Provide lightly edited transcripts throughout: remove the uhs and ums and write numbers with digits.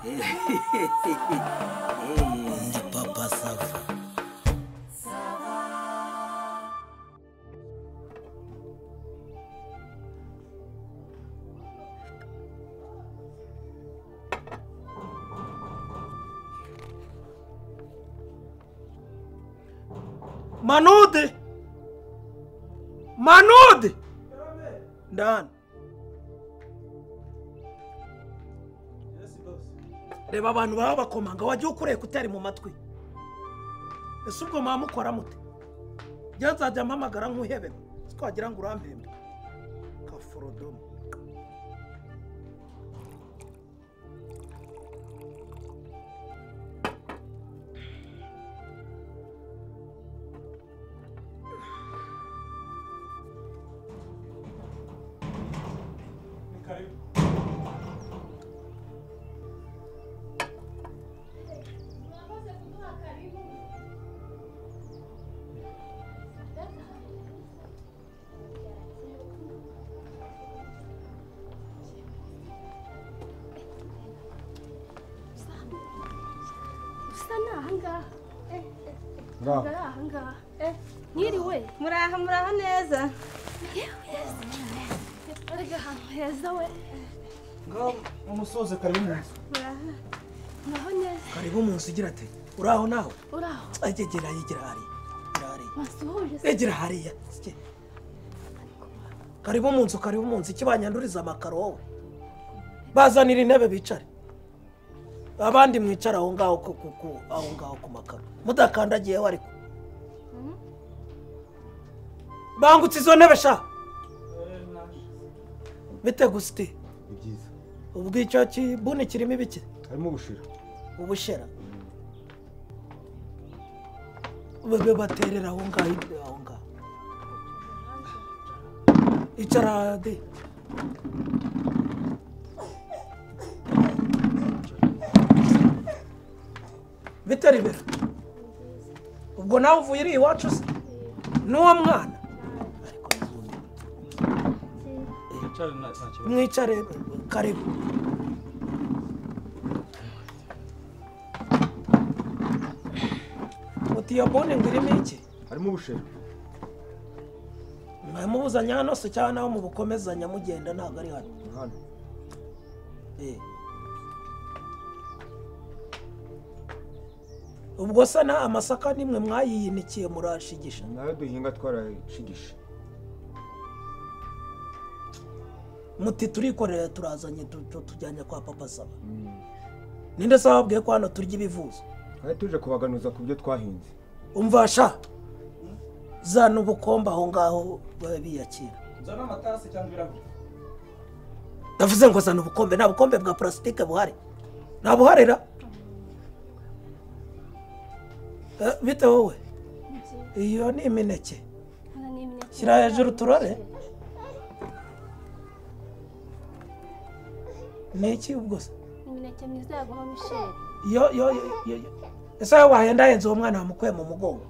Ndi Papa Sava. Manud ndani reba abantu baba bakomanga wagiye ukureye kutari mu matwi ese ubwo mwamukora mute njye nzajya mpamagara nk'uhebe twagira ngo urampembe kaforodomo Nyiriwe muraho neza heza we ngaho umusoze karibu mu nzu muraho neza karibu mu nzu ugira ati uraho nawe uraho agegera yegera masuhuje yegera hariya karibu mu nzu ikibanyanduriza amakaro wowe bazanira intebe bicare abandi mwicara aho ngaho ku makaro mudakandagiyeho ariko bangutse izo ntebe sha bite gusiti ibyiza ubwo icyo kibuni kirimo ibiki harimo ubushera bebe baterera aho ngaho icara de bitari bera ubwo nawe uvuye iri iwacu se n'uwo mwana mwicare karibu uti iyo bone ngo irimo iki harimo ubushera mwamubuzanya hano se cyangwa naho mubukomezanya mugenda ntabwo ari hano ubwo se na amasaka nimwe mwayiyinikiye murashigisha nayo duhinga twarashigisha muti turikorera turazanye tujyanye kwa Papa Sava ninde se wabwiye ko hano turya ibivuzo kandi tuje kubaganuza ku byo twahinze umvasha zana ubukombe aho ngaho biyakira zana amatasi cyangwa ibirahuri ndavuze ngo zana ubukombe nta bukombe bwa plastique buhari nta buharira bite wowe iyo ni imineke shyira hejuru turore ni iki ubwo se imineke myiza yagoma Michel yo ese wahenda yenze uwo mwana wamukuye mu mugongo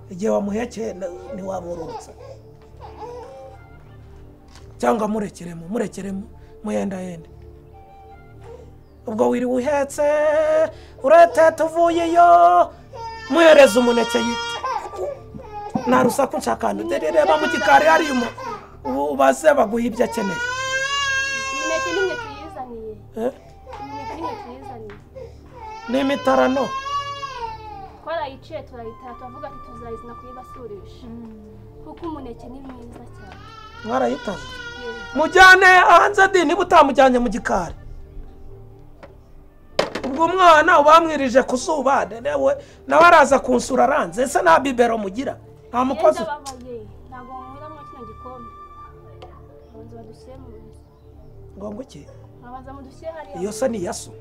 igihe wamuhekeye ntiwamururutsa cyangwa murekeremo muyenda ubwo wiri uhetse urete tuvuyeyo muhereza umuneke nta rusaku nshakana reba mu gikari harimo ubaze baguha ibyo akeneye imineke nimwe tuyizaniye imineke nimwe tuyizaniye ni imitarano twarayiciye turayitara turavuga ati tuzayizana kuyibasurisha kuko umuneke ni mwiza cyane mwarayitaze mujyane hanze di niba utamujyanye mu gikari ubwo umwana ubamwirije ku zuba nawe araza kunsura aranze ese nta bibero mugira nta mukozi ntabwo mwiramo kino gikombe abanza badushyire mu nzu ngo iki abanza mudushyire hariya iyo se ni yaso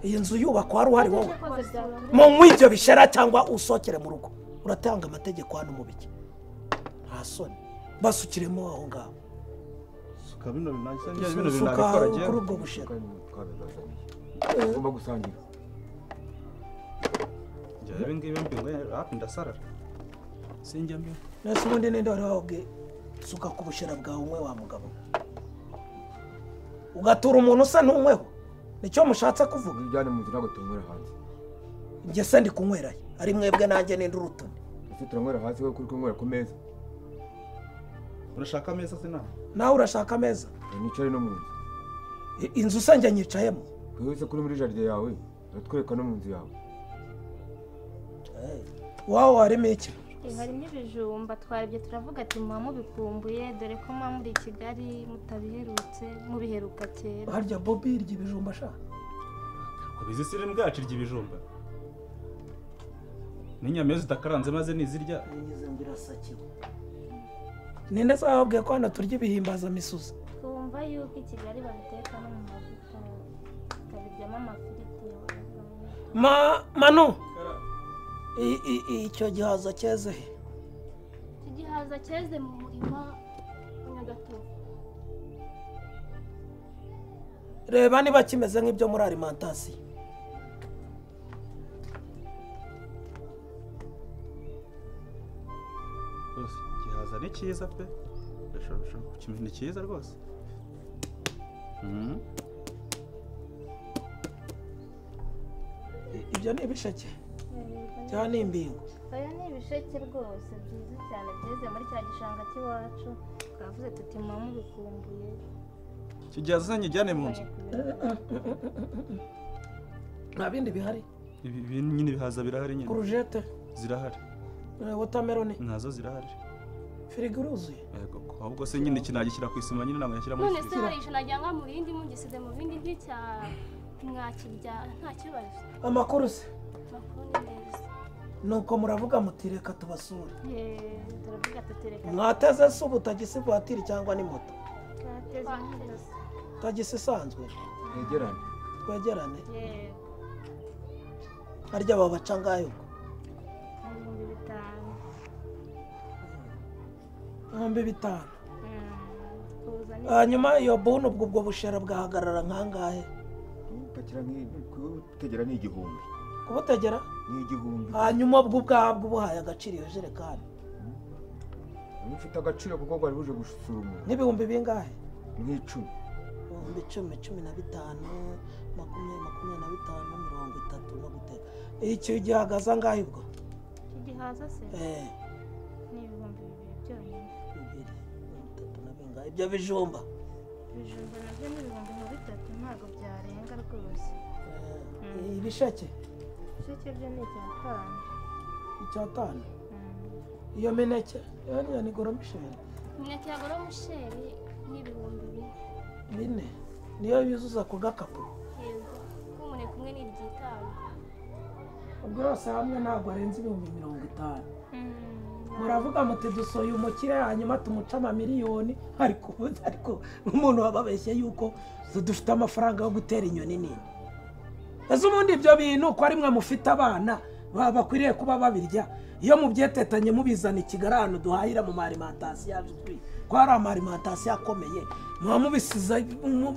iyi nzu yubakwa wari uhari wowe mu nk'ibyo bishera cyangwa usokere mu rugo uratanga amategeko hano mu biki nta soni basukiremo aho ngaho suka kuri ubwo bushera ugomba gusangira ibi ngibi mbiwe hafi ndasarara sinjya mbiwe nese ubundi ninde wari wabwe suka ku bushera bwawe umwe wa mugabo ugatura umuntu usa n'umweho nicyo mushatse kuvuga ujyane mu nzu ntabwo tunywera hanze njye se ndi kunywerayo ari mwebwe nanjye nindi urutoni ese turanywera hasi wowe kuri kunywera ku meza urashaka ameza se nawe nawe urashaka ameza nicare no mu nzu inzu se njye nyicayemo wese kuri muri jaride yawe uratwereka no mu nzu yawe wawe harimo iki harimo ibijumba twarebye turavuga ati muba mubikumbuye dore ko muba muri Kigali mutabiherutse mubiheruka kera harya Bobi irya ibijumba ashaka ubizi sire mbwacu irya ibijumba n'inyama zidakaranze maze nizirya ngize mbirasakiwe ninde se wababwiye ko hano turya ibihimbaza misuzi twumva yuko i Kigali babiteka no mu mavuta bakabiryamo amafiriti Manu icyo gihaza cyeze he iki gihaza cyeze mu murima wa Nyagatovu reba niba kimeze nk'ibyo muri alimentation rwose gihaza ni cyiza pe ni cyiza rwose ibyo ni ibisheke cyangwa ni imbingo aya ni ibisheke rwose byiza cyane byeze muri cya gishanga cy'iwacu twavuze tuti muba mubikumbuye iki gihaza nyijyane mu nzu nta bindi bihari ibi nyine bihaza birahari nyine kurujete zirahari watermelon nazo zirahari firigo uruzuye yego ahubwo se nyine kinagishyira ku isima nyine ntabwo yashyira muri none se warisha najyanga mu rindi mugisize mu bindi nticya mwakirya nta kibazo amakuru se makuru ni neza nuko muravuga muti reka tubasure turavuga tutereka mwateze se ubu tagisi voiture cyangwa ni moto twateze tagisi isanzwe yegerane twegerane yego harya babaca ngayo ibihumbi 5,000 5,000 hanyuma iyo bunu ubwo bushera bwahagarara nkangahe upakira kubutegera ni igihumbi kubutegera ni igihumbi hanyuma ubwo ubwabwo buhaye agaciro iyo jerekani ufite agaciro kuko bwari buje gusura umuntu n'ibihumbi bingahe nk'icumi ibihumbi 10, 15, 20, 25, 30 no guteka icyo gihagaze angahe ubwo igihaza se ni ibihumbi 2 byonyine 2, 3 na bingahe ibyo bijumba ibijumba nabyo ni ibihumbi 3 ntabwo byarenga rwose ibisheke ibisheke byo ni 5,000 icyatanu iyo mineke iyo ni goromisheri imineke ya goromusheri ni ibihumbi 4 niyo yuzuza ku gakapu yego k'umuneke umwe ni 5,000 ubwo yose hamwe ntabwo arenze ibihumbi 50 muravuga muti dusoye umukire hanyuma tumuca amamiliyoni ariko umuntu wababeshye yuko dufite amafaranga yo gutera inyoni nini ese ubundi ibyo bintu ko ari mwe mufite abana bakwiriye kuba babirya iyo mubyetetanye mubizana Kigali hano duhahira mu alimentation azwi ko hari alimentation akomeye muba mubisiza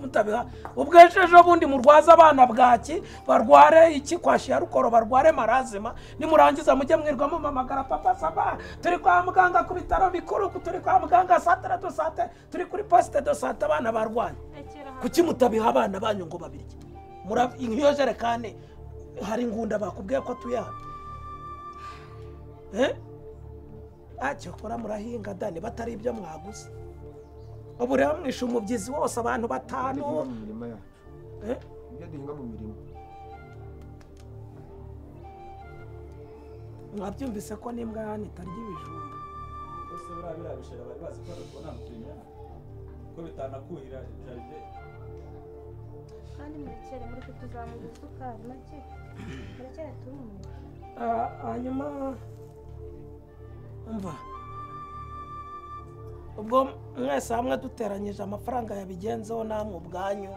mutabiha ubwo ejo bundi murwaza abana bwaki barware iki kwashi ya rukoro barware marazima nimurangiza mujye mwirwa mu mamagara papa saba turi kwa muganga ku bitaro bikuru turi kwa muganga satara do sate turi kuri poste do sate abana barwanye kuki mutabiha abana banyu ngo babirye iyo jerekane hari ingunda bakubwiye ko tuyaha cyokora murahinga dani batari ibyo mwaguze ubu rero mwishe umubyizi wose abantu 5 mu mirima yacu ibyo duhinga mu mirima mwabyumvise ko n'imbwa hano itarya ibijumba bose buriya bishera bari bazi ko nta mutinya ko bitanakuhira jaride kandi murekere muri kutuzamura isukari make murekere tumwe hanyuma umva ubwo mwese hamwe duteranyije amafaranga yabigenzeho namwe ubwanyu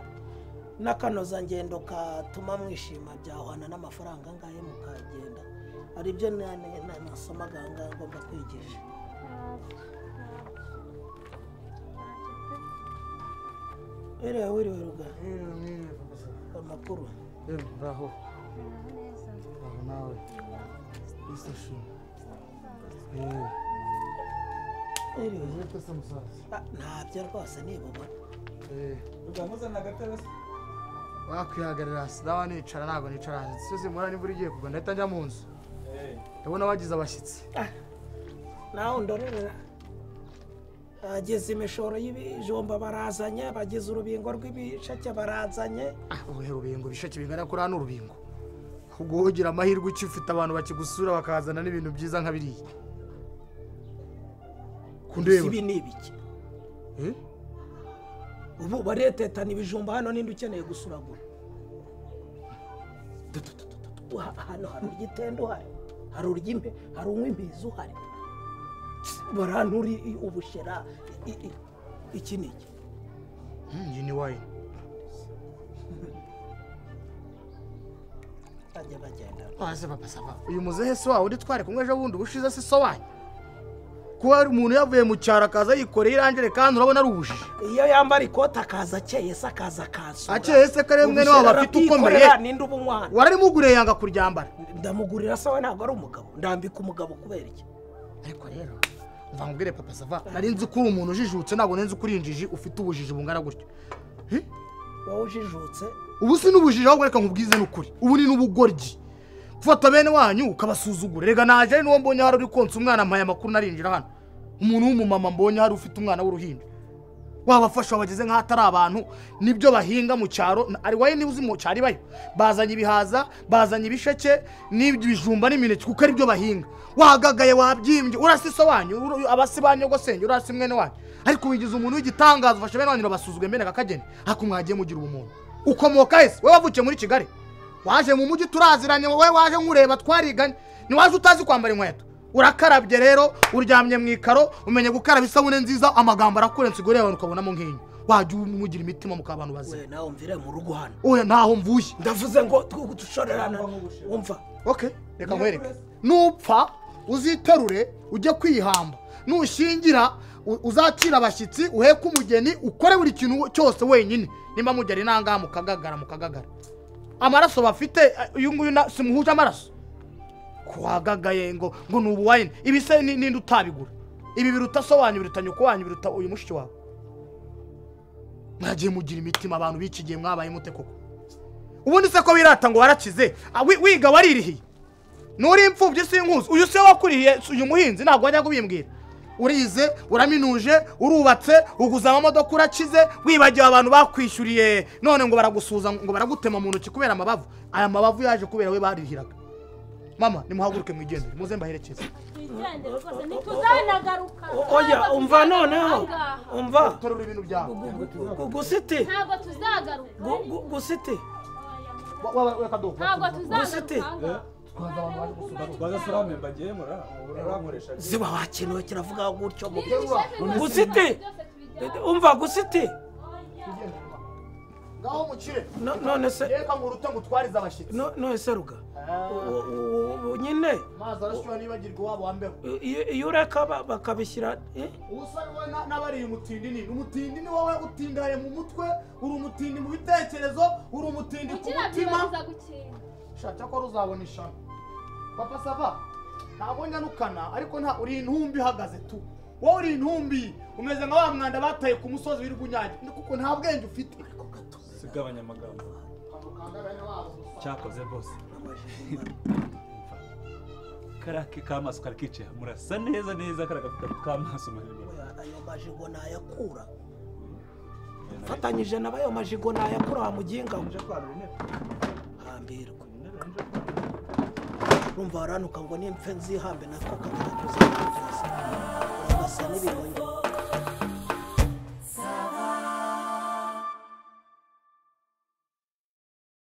n'akanoza ngendo katuma mwishima byahwana n'amafaranga angahe mukagenda hari ibyo nasomaga angahe ngomba kwigisha wiriwe ruga amakuru Bravo. neza Bravo nawe. Isashi. wiriwe Uje se musaza. ntabyo rwose nibubona ugamuzana agatebe se wakwihagarira sidawa nicara ntabwo nicara hanze sizi mura nimba ugiye kugwa ndahita njya mu nzu ndabona wagize abashyitsi nawe undorerera ageze imishoro y'ibijumba barazanye bageze urubingo rw'ibisheke barazanye ubuhe rubingo ibisheke bingana kuri hano urubingo ahubwo ugira amahirwe uki ufite abantu bakigusura bakazana n'ibintu byiza nka biriya kundeba ibi ni ibiki ubu baretetana ibijumba hano ninde ukeneye gusuragura hano hari urugitendo hari urugimpe hari umwimbizi uhari baranturi ubushera iki niki iyi ni wayini bajya bagenda waze papa sava uyu muzehe se wawe uri tware kumwe ejo bundi ubushize se so wanyu kuba hari umuntu yavuye mu cyaro akaza yikoreye irangire kandi urabona ari ubujiji iyo yambara ikoti akaza akeye se akaza akasura akeye se kare mwene wabo afite ukomeye ninde uba umwana wararimuguriye yanga kuryambara ndamugurira se we ntabwo ari umugabo ndambika umugabo kubera iki ariko rero mva ngubwire papa sava nari nzi ko uri umuntu ujijutse ntabwo nzi ko uri injiji ufite ubujiji bungana gutyo wowe ujijutse ubu si n'ubujiji ahubwo reka nkubwize n'ukuri ubu ni n'ubugoryi gufata bene wanyu ukabasuzugura rega naje ari n'uwo mbonye hari uri konsa umwana mpaye amakuru narinjira hano umuntu w'umumama mbonye hari ufite umwana w'uruhinja wabafasha bageze nk'aho atari abantu nibyo bahinga mu cyaro ari waye niba uzi mu cyaro ibayo bazanye ibihaza bazanye ibisheke n'ibijumba n'imineke kuko ari byo bahinga wahagagaye wabyimbye urasiso wanyu abasi banyogosenge urasi mwene wanyu ariko wigize umuntu w'igitangaza ufashe bene wanyu basuzugwe mbene kakagene hako mwagiye mugira ubumuntu ukomoka ese wowe wavukiye muri Kigali waje mu mujyi turaziranye wowe waje nkureba twariganye ni waje utazi kwambara inkweto urakarabye rero uryamye mu ikaro umenye gukaraba isabune nziza amagambo arakurenze igore yawe ukabonamo nk'inyo waje umugira imitima mu kabantu bazi we nawe mvire mu rugo hano oya naho mvuye ndavuze ngo dushorerana umva okay reka nkwereke nupfa uziterure ujye kwihamba nushingira uzacira abashyitsi uheke umugeni ukore buri kintu cyose wenyine nimba mugera inanga mukagagara amaraso bafite uyu nguyu simuhuje amaraso kwagagaye ngo nubu wine ibise ninde utabigura ibi biruta so wanyu biruta nyuko wanyu biruta uyu mushiki wawe mwagiye mugira imitima abantu bikigiye mwabaye mute koko ubundi se ko birata ngo warakize wiga waririhiye nuri imfubyi sinkuzi uyu se wakurihiye uyu muhinzi ntabwo wajya kubimbwira urize uraminuje urubatse uguza amamodoka urakize wibagiwe abantu bakwishyuriye none ngo baragusuza ngo baragutema mu ntoki kubera amabavu aya mabavu yaje kubera we barihiraga mama nimuhaguruke mwigendere muze mbaherekeze oya umva noneho umva torura ibintu byawe gusite ntabwo tuzagaruka gusite ntabwo gusite bagasura membagiye mura urankoresha ziba wakinuye kiravuga gutyo gusite umva gusite ngaho mukire none se reka nguruta ngutwariza abashyitsi none se ruga nyine mazi arashyuha nibagirwa wabo wambeho iyo ureka bakabishyira ubusore we n'abariye umutindi ni wowe utindaye mu mutwe uri umutindi mu bitekerezo uri umutindi ku mutima shaka ko ruzabona ishami papa sava ntabwo nyanukana ariko nta uri intumbi ihagaze tu wowe uri intumbi umeze nka wa mwanda bataye ku musozi w'irwunyange kuko nta bwenge ufite sigabanya amagambo cyakoze bose karake kamaso karikice murasa neza karagafite kamaso maremare ayo majigo nayakura fatanyije n'abayo majigo nayakura wa muginga hambirwa urumva waranuka ngo nimpfe nzihambe nako kagaraguza